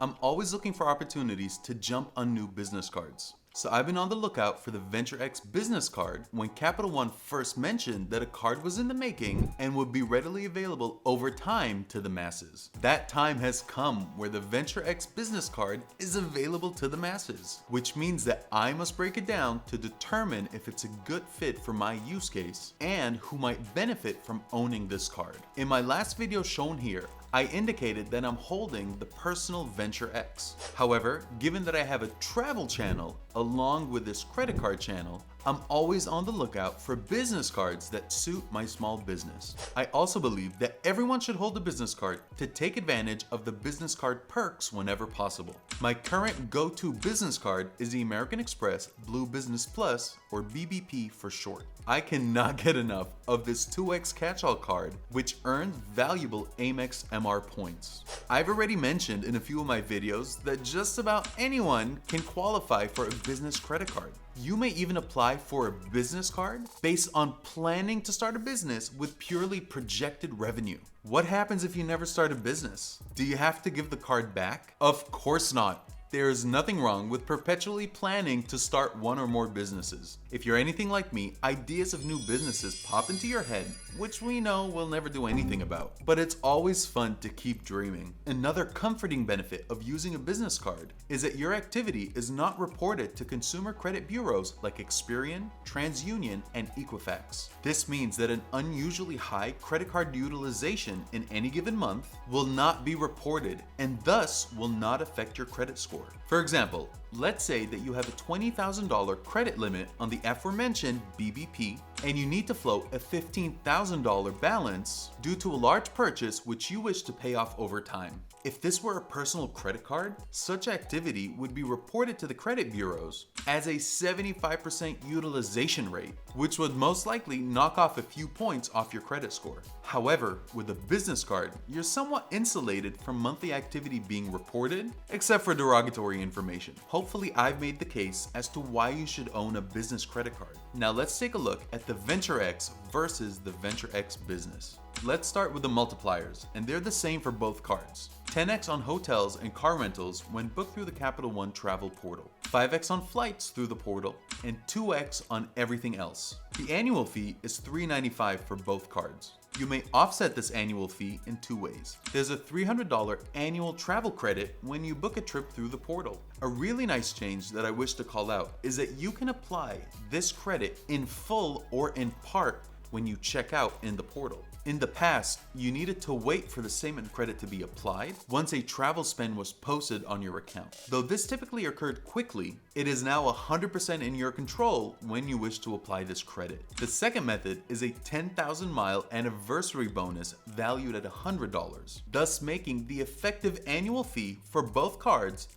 I'm always looking for opportunities to jump on new business cards. So I've been on the lookout for the VentureX business card when Capital One first mentioned that a card was in the making and would be readily available over time to the masses. That time has come where the VentureX business card is available to the masses, which means that I must break it down to determine if it's a good fit for my use case and who might benefit from owning this card. In my last video shown here, I indicated that I'm holding the personal VentureX. However, given that I have a travel channel along with this credit card channel, I'm always on the lookout for business cards that suit my small business. I also believe that everyone should hold a business card to take advantage of the business card perks whenever possible. My current go-to business card is the American Express Blue Business Plus, or BBP for short. I cannot get enough of this 2x catch-all card, which earns valuable AMEX MR points. I've already mentioned in a few of my videos that just about anyone can qualify for a business credit card. You may even apply for a business card based on planning to start a business with purely projected revenue. What happens if you never start a business? Do you have to give the card back? Of course not. There is nothing wrong with perpetually planning to start one or more businesses. If you're anything like me, ideas of new businesses pop into your head, which we know we'll never do anything about. But it's always fun to keep dreaming. Another comforting benefit of using a business card is that your activity is not reported to consumer credit bureaus like Experian, TransUnion, and Equifax. This means that an unusually high credit card utilization in any given month will not be reported and thus will not affect your credit score. For example, let's say that you have a $20,000 credit limit on the aforementioned BBP and you need to float a $15,000 balance due to a large purchase which you wish to pay off over time. If this were a personal credit card, such activity would be reported to the credit bureaus as a 75% utilization rate, which would most likely knock off a few points off your credit score. However, with a business card, you're somewhat insulated from monthly activity being reported, except for derogatory information. Hopefully, I've made the case as to why you should own a business credit card. Now let's take a look at the VentureX versus the VentureX Business. Let's start with the multipliers, and they're the same for both cards. 10x on hotels and car rentals when booked through the Capital One travel portal, 5x on flights through the portal, and 2x on everything else. The annual fee is $395 for both cards. You may offset this annual fee in two ways. There's a $300 annual travel credit when you book a trip through the portal. A really nice change that I wish to call out is that you can apply this credit in full or in part when you check out in the portal. In the past, you needed to wait for the statement credit to be applied once a travel spend was posted on your account. Though this typically occurred quickly, it is now 100% in your control when you wish to apply this credit. The second method is a 10,000 mile anniversary bonus valued at $100, thus making the effective annual fee for both cards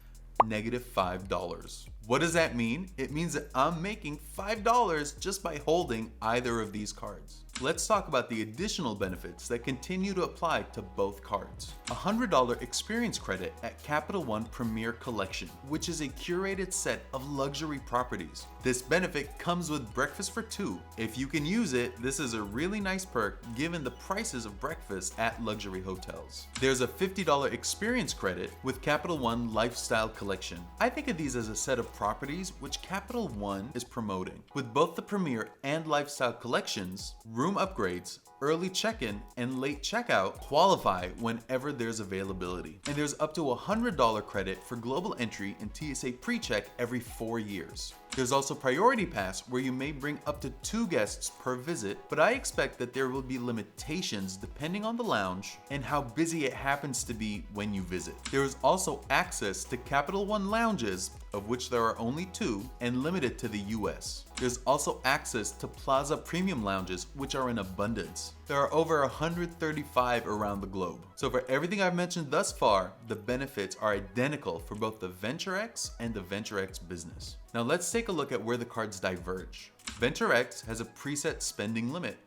-$5. What does that mean? It means that I'm making $5 just by holding either of these cards. Let's talk about the additional benefits that continue to apply to both cards. A $100 experience credit at Capital One Premier Collection, which is a curated set of luxury properties. This benefit comes with breakfast for two. If you can use it, this is a really nice perk given the prices of breakfast at luxury hotels. There's a $50 experience credit with Capital One Lifestyle Collection. I think of these as a set of properties which Capital One is promoting. With both the Premier and Lifestyle collections, room upgrades, early check-in, and late checkout qualify whenever there's availability. And there's up to a $100 credit for global entry and TSA pre-check every 4 years. There's also Priority Pass, where you may bring up to 2 guests per visit, but I expect that there will be limitations depending on the lounge and how busy it happens to be when you visit. There is also access to Capital One lounges, of which there are only 2 and limited to the US. There's also access to Plaza Premium lounges, which are in abundance. There are over 135 around the globe. So for everything I've mentioned thus far, the benefits are identical for both the VentureX and the VentureX Business. Now let's take a look at where the cards diverge. VentureX has a preset spending limit,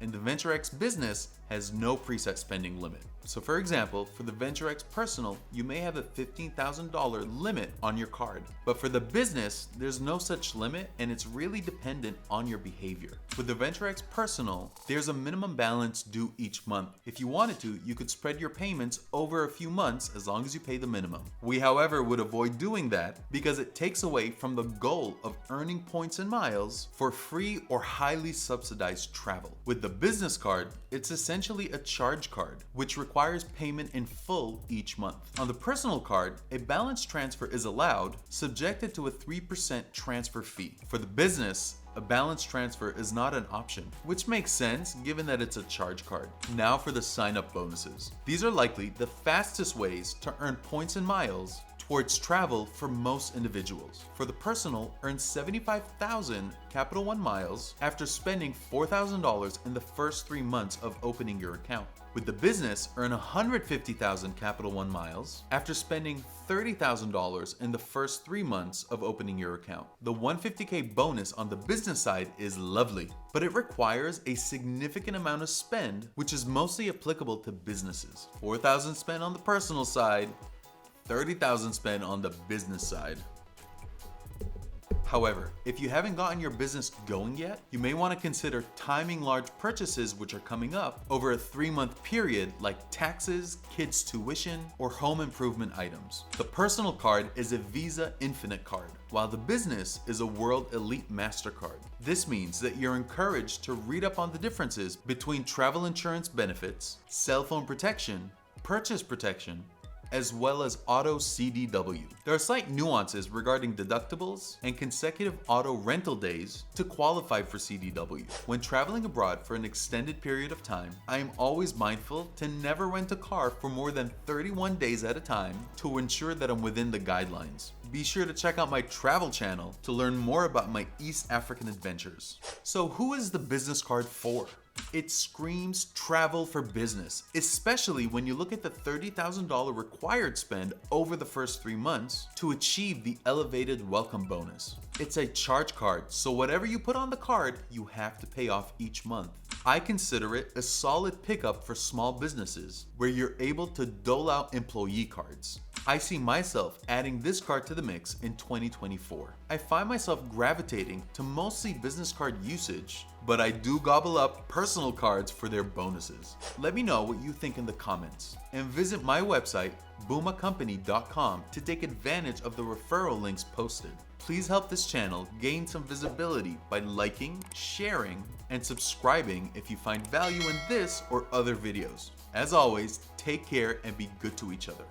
and the VentureX Business has no preset spending limit. So for example, for the VentureX Personal, you may have a $15,000 limit on your card. But for the business, there's no such limit and it's really dependent on your behavior. With the VentureX Personal, there's a minimum balance due each month. If you wanted to, you could spread your payments over a few months as long as you pay the minimum. We, however, would avoid doing that because it takes away from the goal of earning points and miles for free or highly subsidized travel. With the business card, it's essentially a charge card, which requires payment in full each month. On the personal card, a balance transfer is allowed, subjected to a 3% transfer fee. For the business, a balance transfer is not an option, which makes sense given that it's a charge card. Now for the sign-up bonuses. These are likely the fastest ways to earn points and miles towards travel for most individuals. For the personal, earn 75,000 Capital One miles after spending $4,000 in the first 3 months of opening your account. With the business, earn 150,000 Capital One miles after spending $30,000 in the first 3 months of opening your account. The 150K bonus on the business side is lovely, but it requires a significant amount of spend, which is mostly applicable to businesses. 4,000 spent on the personal side, 30,000 spent on the business side. However, if you haven't gotten your business going yet, you may want to consider timing large purchases which are coming up over a 3-month period, like taxes, kids' tuition, or home improvement items. The personal card is a Visa Infinite card, while the business is a World Elite MasterCard. This means that you're encouraged to read up on the differences between travel insurance benefits, cell phone protection, purchase protection, as well as auto CDW. There are slight nuances regarding deductibles and consecutive auto rental days to qualify for CDW. When traveling abroad for an extended period of time, I am always mindful to never rent a car for more than 31 days at a time to ensure that I'm within the guidelines. Be sure to check out my travel channel to learn more about my East African adventures. So who is the business card for? It screams travel for business, especially when you look at the $30,000 required spend over the first 3 months to achieve the elevated welcome bonus. It's a charge card, so whatever you put on the card, you have to pay off each month. I consider it a solid pickup for small businesses where you're able to dole out employee cards. I see myself adding this card to the mix in 2024. I find myself gravitating to mostly business card usage, but I do gobble up personal cards for their bonuses. Let me know what you think in the comments, and visit my website, boomacompany.com, to take advantage of the referral links posted. Please help this channel gain some visibility by liking, sharing, and subscribing if you find value in this or other videos. As always, take care and be good to each other.